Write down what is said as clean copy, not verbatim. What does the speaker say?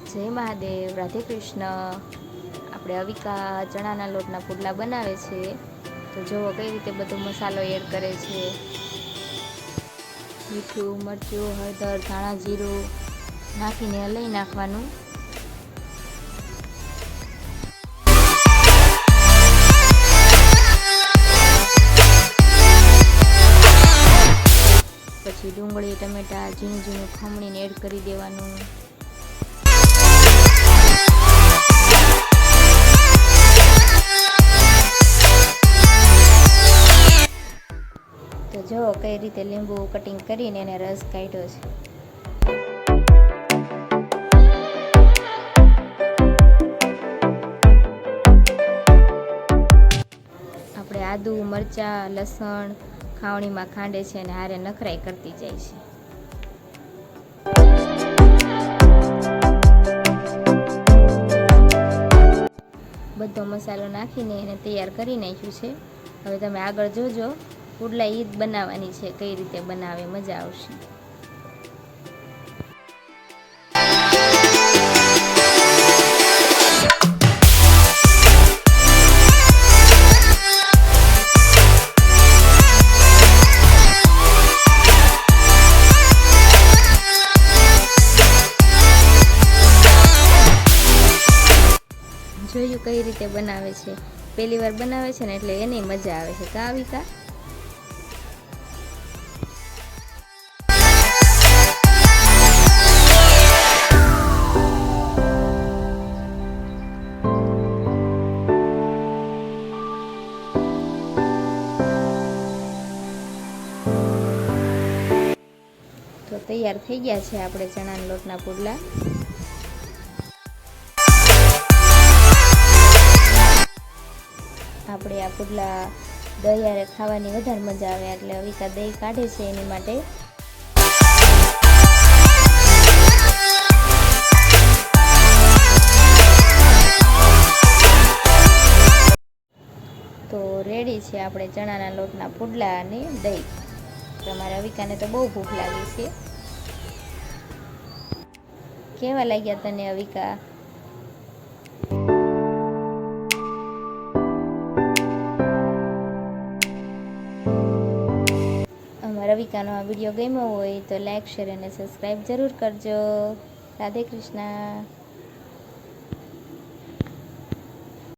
જય મહાદેવ, રાધે કૃષ્ણ। આપણે અવિકા ચણાના લોટના પુડલા બનાવે છે। તો જુઓ કઈ રીતે બધો મસાલો એડ કરે છે। મીઠું, મરચું, હળદર, ધાણા જીરું નાખીને હલાવી નાખવાનું। પછી ડુંગળી, ટમેટા ઝીણું ઝીણું ખમણીને એડ કરી દેવાનું। તો જો કઈ રીતે લીંબુ કટિંગ કરીને એને રસ કાઢ્યો છે। આપણે આદુ, મરચાં, લસણ ખાવણીમાં ખાંડે છે અને હારે નખરાઈ કરતી જાય છે। બધો મસાલો નાખીને એને તૈયાર કરી નાખ્યું છે। હવે તમે આગળ જોજો, પુડલા ઈદ બનાવવાની છે, કઈ રીતે બનાવે, મજા આવશે। જોયું કઈ રીતે બનાવે છે, પહેલી વાર બનાવે છે ને એટલે એની મજા આવે છે કા અવિકા? તો તૈયાર થઈ ગયા છે આપણે ચણાના લોટના પુડલા। આપણે આ પુડલા દહીં હારે ખાવાની વધારે મજા આવે, એટલે અવિકા દહીં કાઢે છે એની માટે। તો રેડી છે આપણે ચણાના લોટના પુડલા અને દહીં। તમારા અવિકાને તો બહુ ભૂખ લાગી છે। કેવા લાગ્યા તને અવિકા? અમારા અવિકાનો આ વિડીયો ગમ્યો હોય તો લાઈક, શેર અને સબસ્ક્રાઈબ જરૂર કરજો। રાધે કૃષ્ણ।